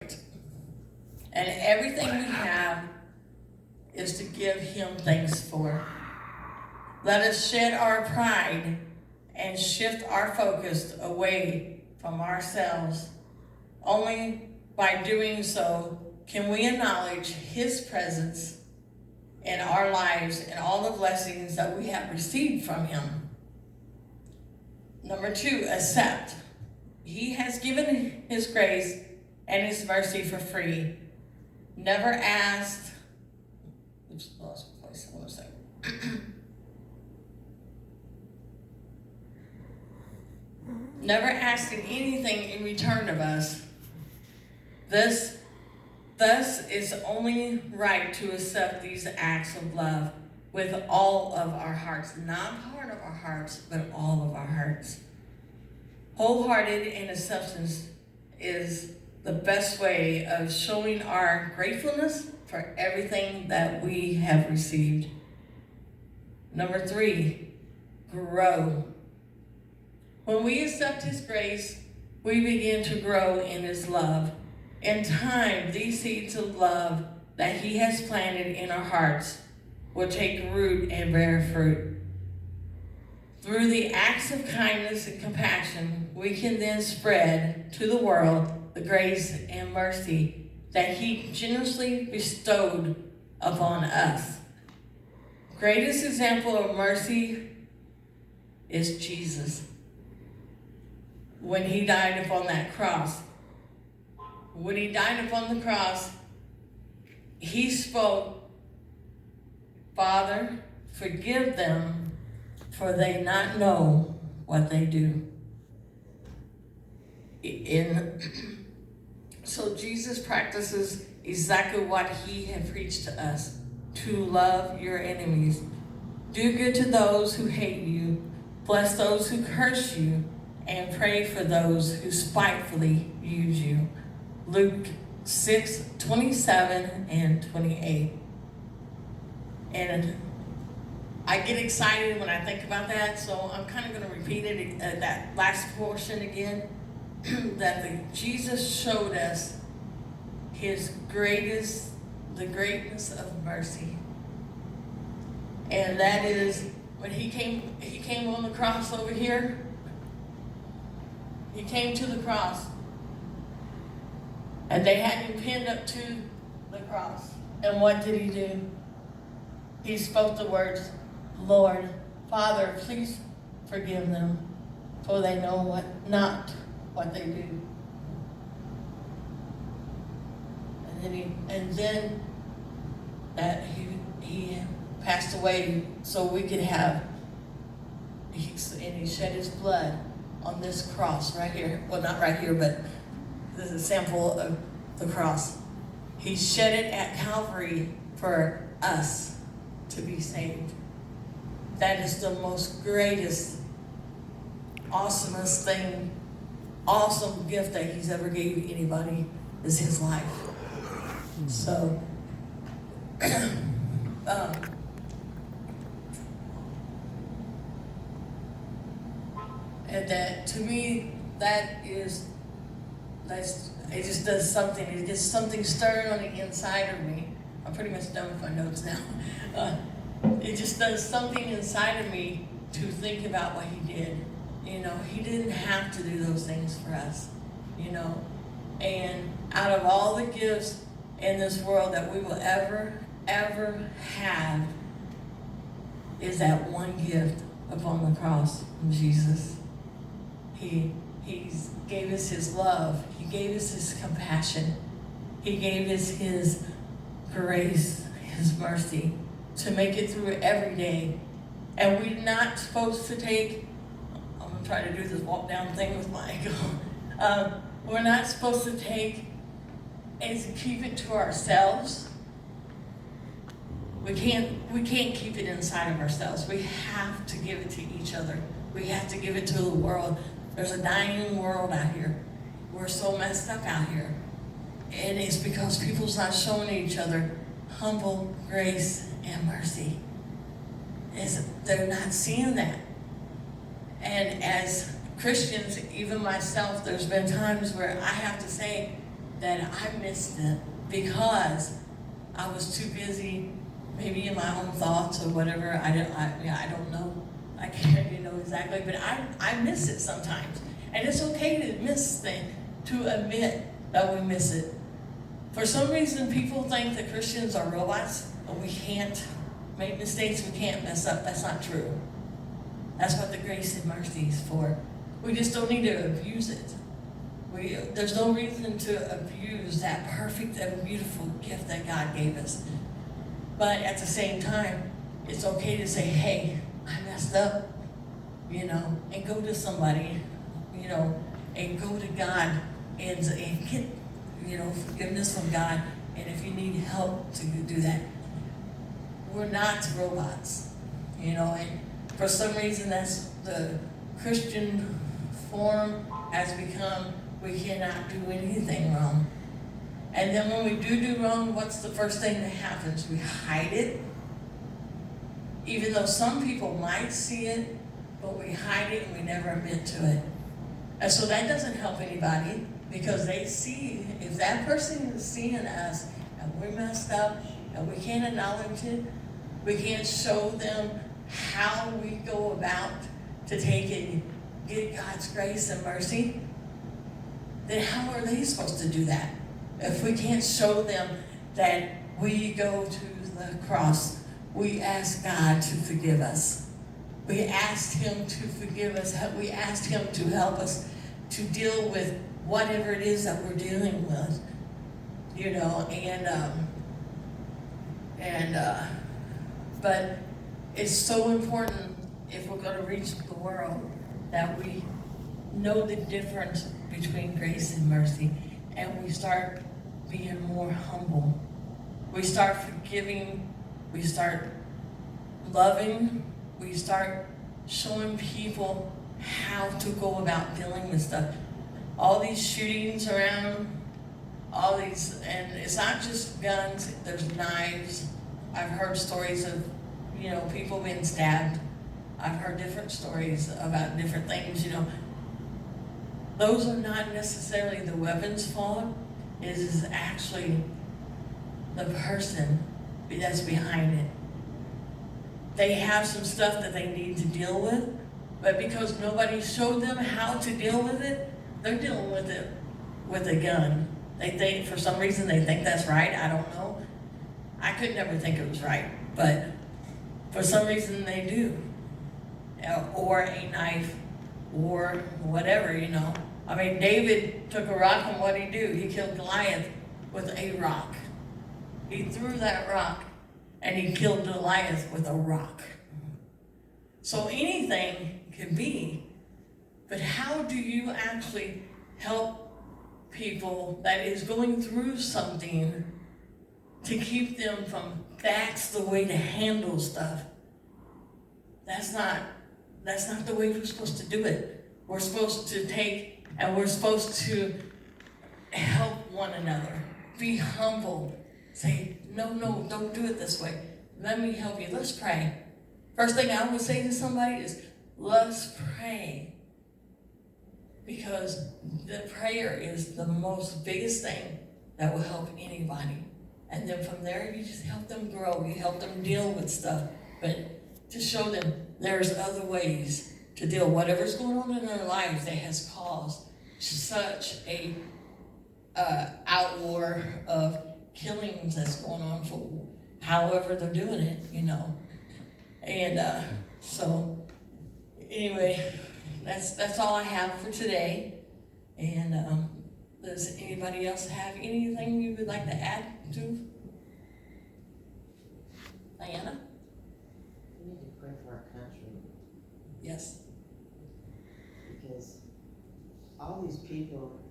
And everything we have is to give him thanks for. Let us shed our pride and shift our focus away from ourselves. Only by doing so can we acknowledge his presence in our lives and all the blessings that we have received from him. Number 2, accept. He has given his grace and his mercy for free. Never asked, oops, lost my place, hold on a second. Never asking anything in return of us. Thus is only right to accept these acts of love with all of our hearts, not part of our hearts, but all of our hearts. Wholehearted and acceptance is the best way of showing our gratefulness for everything that we have received. Number 3, grow. When we accept his grace, we begin to grow in his love. In time, these seeds of love that he has planted in our hearts will take root and bear fruit. Through the acts of kindness and compassion, we can then spread to the world the grace and mercy that he generously bestowed upon us. Greatest example of mercy is Jesus. When he died upon that cross. When he died upon the cross, he spoke, Father, forgive them, for they not know what they do. So Jesus practices exactly what he had preached to us, to love your enemies. Do good to those who hate you, bless those who curse you, and pray for those who spitefully use you. Luke 6:27 and 28. And I get excited when I think about that, so I'm kind of going to repeat it, that last portion again, that Jesus showed us the greatness of mercy. And that is when he came on the cross over here. He came to the cross. And they had him pinned up to the cross. And what did he do? He spoke the words, Lord, Father, please forgive them, for they know not what they do. And then that he passed away so we could have, and he shed his blood on this cross right here. Well, not right here, but this is a sample of the cross. He shed it at Calvary for us to be saved. That is the most greatest, awesomest thing, awesome gift that he's ever gave anybody is his life. So, and that to me, it just does something. It gets something stirred on the inside of me. I'm pretty much done with my notes now. It just does something inside of me to think about what he did. You know, he didn't have to do those things for us, you know. And out of all the gifts in this world that we will ever have is that one gift upon the cross of Jesus. He gave us his love. He gave us his compassion. He gave us his grace, his mercy to make it through every day. And we're not supposed to take, I'm going to try to do this walk down thing with Michael. We're not supposed to take and to keep it to ourselves. We can't keep it inside of ourselves. We have to give it to each other. We have to give it to the world. There's a dying world out here. We're so messed up out here. And it's because people's not showing each other humble grace and mercy. They're not seeing that. And as Christians, even myself, there's been times where I have to say, that I missed it because I was too busy, maybe in my own thoughts or whatever. I don't know. I can't know exactly, but I miss it sometimes. And it's okay to miss things, to admit that we miss it. For some reason, people think that Christians are robots, and we can't make mistakes, we can't mess up. That's not true. That's what the grace and mercy is for. We just don't need to abuse it. There's no reason to abuse that perfect and beautiful gift that God gave us. But at the same time, it's okay to say, hey, I messed up, and go to somebody, and go to God and get, forgiveness from God. And if you need help to do that, we're not robots, and for some reason that's the Christian form has become, we cannot do anything wrong. And then when we do wrong, what's the first thing that happens? We hide it. Even though some people might see it, but we hide it and we never admit to it. And so that doesn't help anybody, because they see, if that person is seeing us and we're messed up and we can't acknowledge it, we can't show them how we go about to take and get God's grace and mercy, then how are they supposed to do that? If we can't show them that we go to the cross, we ask God to forgive us. We asked Him to forgive us. We asked Him to help us to deal with whatever it is that we're dealing with, but it's so important, if we're going to reach the world, that we know the difference between grace and mercy, and we start being more humble. We start forgiving, we start loving, we start showing people how to go about dealing with stuff. All these shootings around, and it's not just guns, there's knives. I've heard stories of, people being stabbed. I've heard different stories about different things, Those are not necessarily the weapon's fault. It is actually the person that's behind it. They have some stuff that they need to deal with, but because nobody showed them how to deal with it, they're dealing with it with a gun. They think, for some reason, they think that's right. I don't know. I could never think it was right, but for some reason they do. Or a knife, or whatever, I mean, David took a rock, and what did he do? He killed Goliath with a rock. He threw that rock, and he killed Goliath with a rock. So anything can be, but how do you actually help people that is going through something to keep them from, that's the way to handle stuff? That's not the way we're supposed to do it. We're supposed to take, and we're supposed to help one another. Be humble. Say, no, don't do it this way. Let me help you. Let's pray. First thing I would say to somebody is, let's pray. Because the prayer is the most biggest thing that will help anybody. And then from there, you just help them grow. You help them deal with stuff. But to show them there's other ways to deal. Whatever's going on in their lives that has caused such a outwar of killings that's going on for however they're doing it, And so anyway, that's all I have for today. And does anybody else have anything you would like to add to? Diana? We need to pray for our country, Yes. because all these people